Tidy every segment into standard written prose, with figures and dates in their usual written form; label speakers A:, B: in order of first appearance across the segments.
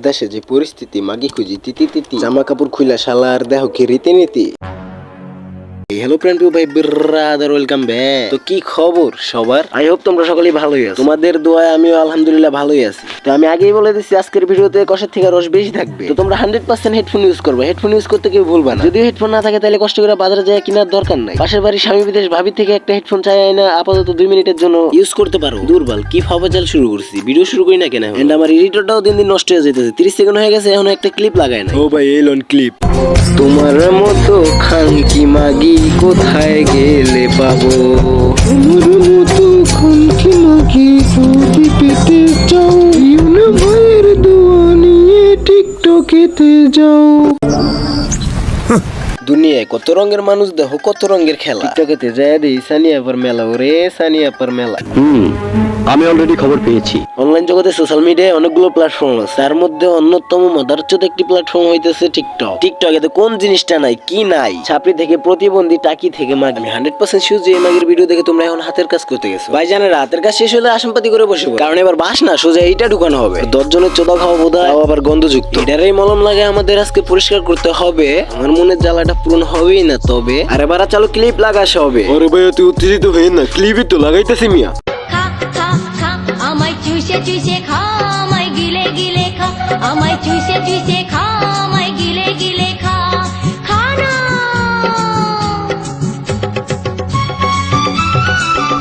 A: দেশে যে পরিস্থিতি মাগি খুঁজি তিতি জামা কাপড় খুইলা শালা আর দেহ কি রীতিনীতি। হ্যালো ফ্রেন্ড ভাই ব্রাদার ওয়েলকাম ব্যাক। তো কি খবর সবার? আই হোপ তোমরা সকলেই ভালোই আছো। তোমাদের দোয়ায় আমিও আলহামদুলিল্লাহ ভালোই আছি। তো আমি আগেই বলে দিচ্ছি আজকের ভিডিওতে কষের থেকে রস বেশি থাকবে। তো তোমরা 100% হেডফোন ইউজ করবে। হেডফোন ইউজ করতে কেউ ভুলবা না। যদি হেডফোন না থাকে তাহলে কষ্ট করে বাজারে যায় কেনার দরকার নাই। পাশের বাড়ি স্বামী বিদেশ ভাবি থেকে একটা হেডফোন চাই না আপাতত 2 মিনিটের জন্য ইউজ করতে পারো। দুর্বল কি ফাবাজাল শুরু করছি, ভিডিও শুরু করি না কেন? এন্ড আমার এডিটরটাও দিন দিন নষ্ট হয়ে যেতেছে। 30 সেকেন্ড হয়ে গেছে এখনো একটা ক্লিপ লাগায় না। ও ভাই এই লোন ক্লিপ। তোমার মতো খানকি মাগি কোথায় গেলে পাবো? তোমার মতো খানকি মাগি যদি পেতে চাও ইউনা ভাইয়ের দোয়া নিয়ে টিকটকেতে যাও। দুনিয়ায় কত রঙের মানুষ দেখো, কত রঙের খেলা। টিকটকেতে যায় দেই সানিয়া পার মেলা, ওরে সানিয়া পার মেলা। আমি অলরেডি খবর পেয়েছি। অনলাইন জগতে সোশ্যাল মিডিয়ায় অনেকগুলো প্ল্যাটফর্ম আছে, তার মধ্যে অন্যতম মদারচোদ একটি প্ল্যাটফর্ম হইতেছে টিকটক। টিকটকে কোন জিনিসটা নাই কি নাই? ছাপড়ি থেকে প্রতিবন্ধী, টাকি থেকে মাগি। আমি 100% শিওর যে এই মাগির ভিডিও দেখে তোমরা এখন হাতের কাজ করতে গেছো। ভাই জানেরা হাতের কাজ শেষ হলে আসনপাতি করে বসে পড়ো, কারণ এবার বাস না সোজা এইটা ঢুকানো হবে। 10 জনের চোদা খাওয়া বোধহয় আবার গন্ধযুক্ত। এটারই মলম লাগে আমাদের আজকে পরিষ্কার করতে হবে। আমার মনের জ্বালাটা পূরণ হবেই না তবে। আরে বারা চালু ক্লিপ লাগাতে হবে। আরে ভাই তুই উত্তেজিত হয়ে না, ক্লিপই তো লাগাইতেছি মিয়া।
B: আমায় চুষে চুষে খা, আমায় গিলে গিলে খা, আমায় চুষে চুষে খা, আমায় গিলে গিলে খা, খানা।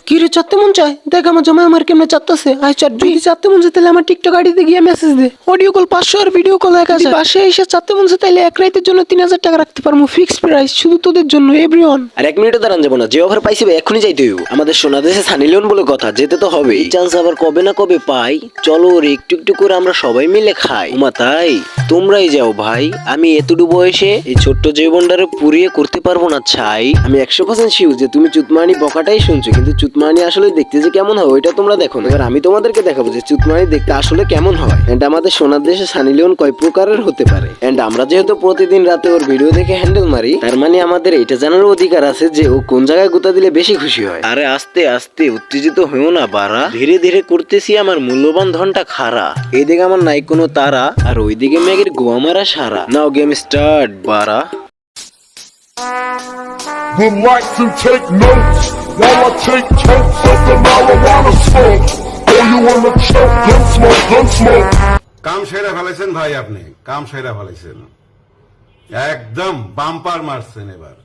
A: কি রে চাটতে মন চায়? দেখ আমার জামাই আমার কেমনে চাটতেছে। আয় চাটবি? যদি চাটতে মন চায় তাহলে আমার টিকটক আইডিতে গিয়ে মেসেজ দে। অডিও কল 500 আর ভিডিও কল 1000। পাশে এসে চাটতে মন চায় তাহলে এক রাতের জন্য 3000 টাকা রাখতে পারবো। ফিক্সড প্রাইস শুধু তোদের জন্য এভরিওয়ান। আর 1 মিনিটও দাঁড়ান যাবো না। যে অফার পাইছি ভাই এখনই যাইতে হইব। আমাদের সোনা দেশে সানি লিওন বলে কথা, যেতে তো হবে। এই চান্স আবার কবে না কবে পাই। চলো রে একটু একটু করে আমরা সবাই মিলে খাই। ওমা তাই তোমরাই যাও ভাই, আমি এতটুকু বয়সে এই ছোট্ট জীবনটারে পুরিয়ে করতে পারবো না ছাই। আমি 100% শিওর যে তুমি চুতমানি বকাটাই শুনছো, কিন্তু চুতমানি আসলে দেখতে যে কেমন হয় ওইটা তোমরা দেখো না। এবার আমি তোমাদেরকে দেখাবো যে চুতমানি দেখতে আসলে কেমন হয়। এন্ড আমাদের সোনার দেশে সানি লিওন কয় প্রকারের হতে পারে। এন্ড আমরা যেহেতু প্রতিদিন রাতে ওর ভিডিও দেখে হ্যান্ডেল মারি, তার মানে আমাদের এটা জানার অধিকার আছে যে ও কোন জায়গায় গুতা দিলে বেশি খুশি হয়। আরে আস্তে আস্তে উত্তেজিত হয়েও না বাড়া, ধীরে ধীরে করতেছি আমার মূল্যবান ধনটা খাড়া। এইদিকে আমার নাই কোনো তারা, আর ওইদিকে মেঘের গোয়া মারা সারা। নাও গেম স্টার্ট বাড়া।
C: Would like to take notes while I take totes of the marijuana smoke. Oh, you wanna choke? Gun smoke, gun smoke.
D: কাম সেরা ফেলেছেন ভাই, আপনি কাম সেরা ফেলেছেন, একদম বাম্পার মারছেন এবার।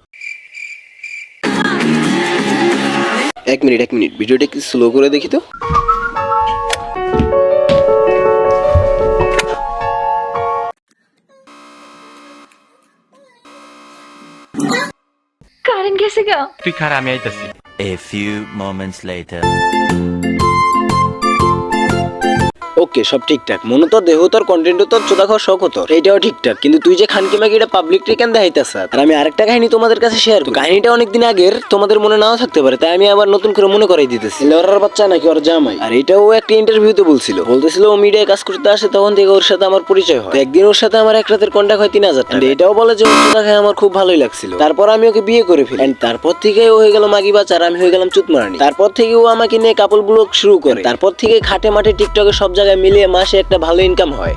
A: 1 মিনিট ভিডিওটা একটু স্লো করে দেখি তো।
B: কারেন্ট গেছে গা।
E: তুই খারাপ, আমি আইতাছি।
F: A few moments later.
A: ওকে সব ঠিকঠাক, মনে তো দেহ তোর কন্টেন্ট তোর চোদা খাওয়ার শখ হতো, এটাও ঠিকঠাক। কিন্তু তুই যে খানকি মাগি এটা পাবলিক কেন দেখাইতাছ? আর আমি আরেকটা কাহিনী তোমাদের কাছে শেয়ার করি। কাহিনীটা অনেকদিন আগের, তোমাদের মনে নাও থাকতে পারে, তাই আমি আবার নতুন করে মনে করাই দিতেছি। লরার বাচ্চা নাকি ওর জামাই। আর এটাও একটা ইন্টারভিউতে বলছিল ও মিডিয়ায় কাজ করতে আসে, তখন থেকে ওর সাথে আমার পরিচয় হয়। একদিন ওর সাথে আমার এক রাতের কন্ট্যাক্ট হয় 3000 টাকা। এটাও বলে যে ওর চোদা খায় আমার খুব ভালোই লাগছিল। তারপর আমি ওকে বিয়ে করে ফেলি। তারপর থেকে ও হয়ে গেল মাগি বাচ্চা আর আমি হয়ে গেলাম চুতমারানি। তারপর থেকে ও আমাকে নিয়ে কাপল ব্লগ শুরু করে। তারপর থেকে খাটে মাঠে টিকটকে সব জায়গায় মিলিয়ে মাসে একটা ভালো ইনকাম হয়।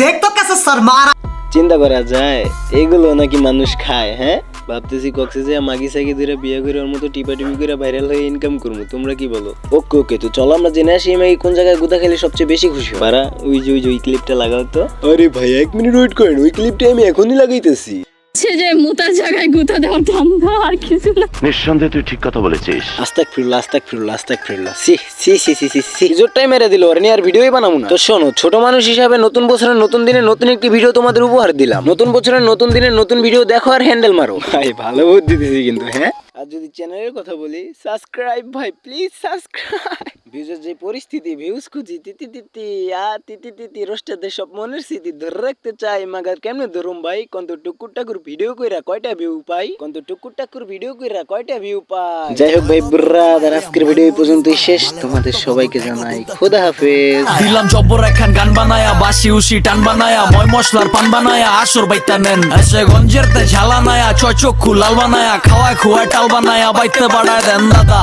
G: দেখ তো কেসে স্যার মারা।
A: চিন্তা করা যায় এগুলো নাকি মানুষ খায়? হ্যাঁ ভাবতেছি কক্সে যে মাগি সাগি ধরে বিয়ে করে ওর মতো টিপা টিপি করে ভাইরাল হয়ে ইনকাম করবো। তোমরা কি বলো? ওকে ওকে, তো চলো আমরা জেনে আসি মাগি কোন জায়গায় গুদা খেলে সবচেয়ে বেশি খুশি হয়। পারা ওই যে ওই ক্লিপটা লাগাও তো। আরে ভাই 1 মিনিট ওয়েট করেন, ওই ক্লিপটা আমি এখনই লাগাইতেছি।
B: যে মুতার জায়গায় গুতা দেওয়ার ধান্দা আর কিছু না।
F: নিঃসন্দেহে তুই ঠিক কথা বলেছিস।
A: আস্তাগফিরুল্লাহ। সি জোরটাই মেরে দিল, আর নিয়ে আর ভিডিওই বানাবো না। তো শোনো, ছোট মানুষ হিসাবে নতুন বছরের নতুন দিনে নতুন একটি ভিডিও তোমাদের উপহার দিলাম। নতুন বছরের নতুন দিনে নতুন ভিডিও দেখো আর হ্যান্ডেল মারো। ভাই ভালো বুদ্ধি দিতেছি কিন্তু। হ্যাঁ আর যদি চ্যানেলের কথা বলি, সাবস্ক্রাইব ভাই প্লিজ সাবস্ক্রাইব। ভিউজের যে পরিস্থিতি, ভিউজ খুঁজি তিতি রোস্টারদের সব মনের স্মৃতি ধরে রাখতে চাই। মাগার কেমনে ধরুম ভাই? কত টুকুর টাকুর ভিডিও কইরা কয়টা ভিউ পাই? যাই হোক ভাই ব্রাদার, আজকের ভিডিও এই পর্যন্তই শেষ। তোমাদের সবাইকে জানাই খোদা হাফেজ।
G: দিলাম জব্বর একখান গান বানায়া, বাসি উসি টান বানায়া, ময় মশলার পান বানায়া, আসর বাইতা নেন এসে গঞ্জের তে ঝালা নায়া, ছয় চক্ষু লাল বানায়া, খাওয়ায় খুয়ায় টাল বানায়া, বাইতে বাড়ায় দেন দাদা।